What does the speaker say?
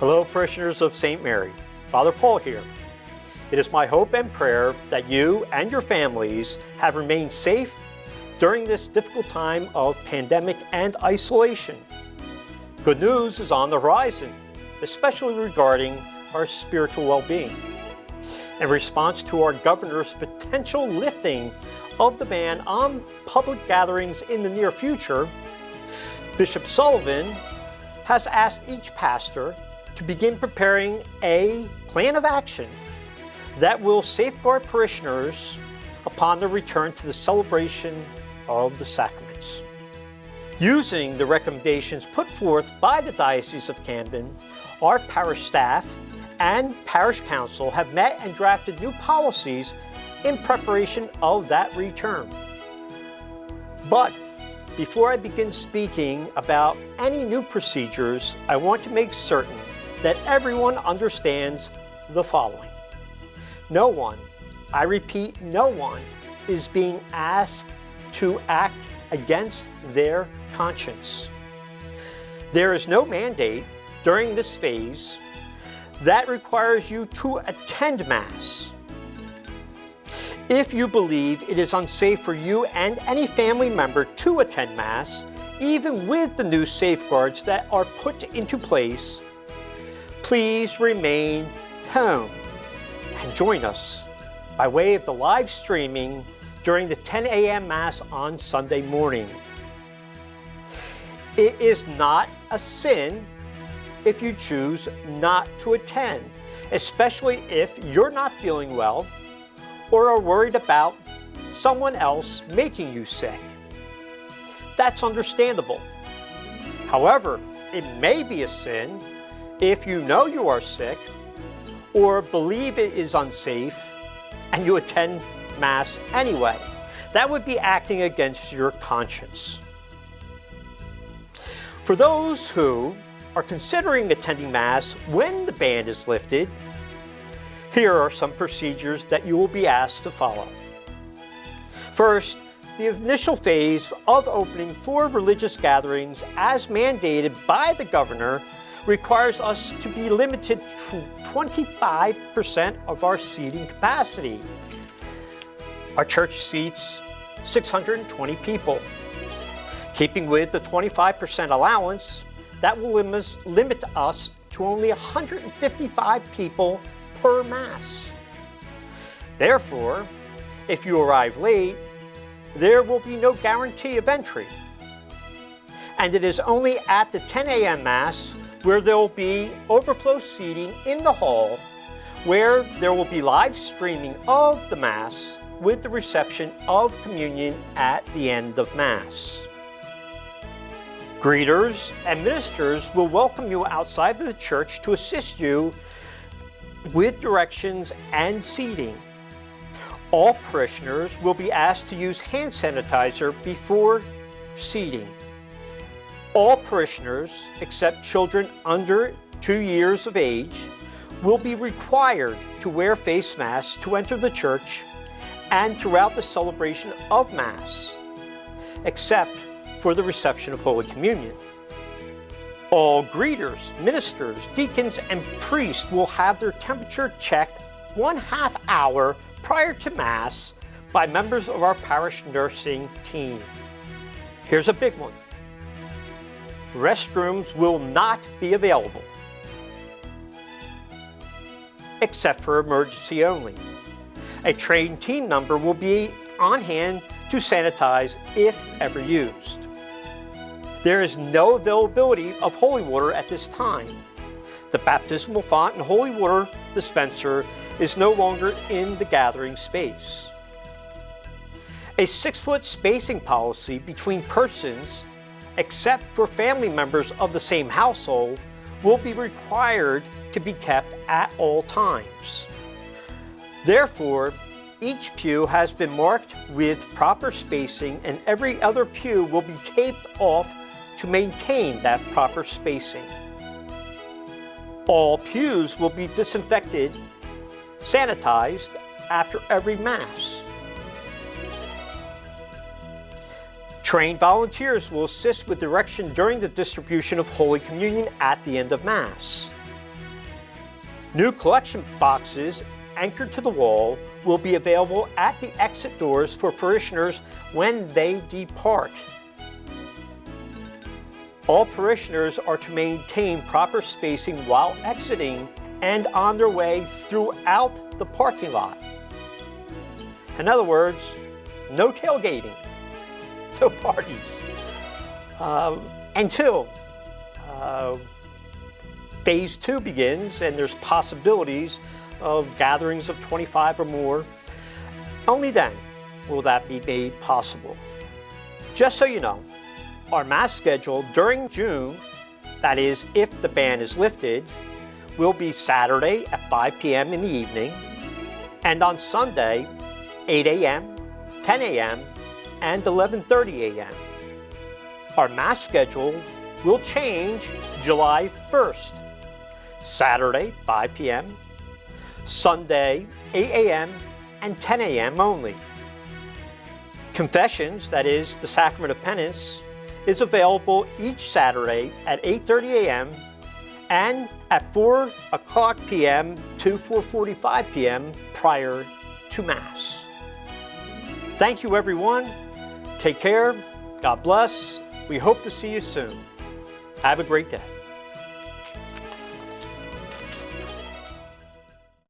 Hello, parishioners of St. Mary. Father Paul here. It is my hope and prayer that you and your families have remained safe during this difficult time of pandemic and isolation. Good news is on the horizon, especially regarding our spiritual well-being. In response to our governor's potential lifting of the ban on public gatherings in the near future, Bishop Sullivan has asked each pastor to begin preparing a plan of action that will safeguard parishioners upon their return to the celebration of the sacraments. Using the recommendations put forth by the Diocese of Camden, our parish staff and parish council have met and drafted new policies in preparation of that return. But before I begin speaking about any new procedures, I want to make certain that everyone understands the following. No one, I repeat, no one is being asked to act against their conscience. There is no mandate during this phase that requires you to attend Mass. If you believe it is unsafe for you and any family member to attend Mass, even with the new safeguards that are put into place, please remain home and join us by way of the live streaming during the 10 a.m. Mass on Sunday morning. It is not a sin if you choose not to attend, especially if you're not feeling well or are worried about someone else making you sick. That's understandable. However, it may be a sin if you know you are sick or believe it is unsafe and you attend Mass anyway. That would be acting against your conscience. For those who are considering attending Mass when the ban is lifted, here are some procedures that you will be asked to follow. First, the initial phase of opening for religious gatherings as mandated by the governor requires us to be limited to 25% of our seating capacity. Our church seats 620 people. Keeping with the 25% allowance, that will limit us to only 155 people per Mass. Therefore, if you arrive late, there will be no guarantee of entry. And it is only at the 10 a.m. Mass where there will be overflow seating in the hall, where there will be live streaming of the Mass with the reception of communion at the end of Mass. Greeters and ministers will welcome you outside of the church to assist you with directions and seating. All parishioners will be asked to use hand sanitizer before seating. All parishioners, except children under 2 years of age, will be required to wear face masks to enter the church and throughout the celebration of Mass, except for the reception of Holy Communion. All greeters, ministers, deacons, and priests will have their temperature checked 1/2 hour prior to Mass by members of our parish nursing team. Here's a big one. Restrooms will not be available, except for emergency only. A trained team member will be on hand to sanitize if ever used. There is no availability of holy water at this time. The baptismal font and holy water dispenser is no longer in the gathering space. A 6-foot spacing policy between persons, except for family members of the same household, will be required to be kept at all times. Therefore, each pew has been marked with proper spacing and every other pew will be taped off to maintain that proper spacing. All pews will be disinfected, sanitized after every Mass. Trained volunteers will assist with direction during the distribution of Holy Communion at the end of Mass. New collection boxes anchored to the wall will be available at the exit doors for parishioners when they depart. All parishioners are to maintain proper spacing while exiting and on their way throughout the parking lot. In other words, no tailgating, no parties, until Phase 2 begins and there's possibilities of gatherings of 25 or more. Only then will that be made possible. Just so you know, our Mass schedule during June, that is if the ban is lifted, will be Saturday at 5 p.m. in the evening, and on Sunday, 8 a.m., 10 a.m., and 11:30 a.m. Our Mass schedule will change July 1st. Saturday, 5 p.m., Sunday, 8 a.m., and 10 a.m. only. Confessions, that is, the Sacrament of Penance, is available each Saturday at 8:30 a.m. and at 4 o'clock p.m. to 4:45 p.m. prior to Mass. Thank you, everyone. Take care. God bless. We hope to see you soon. Have a great day.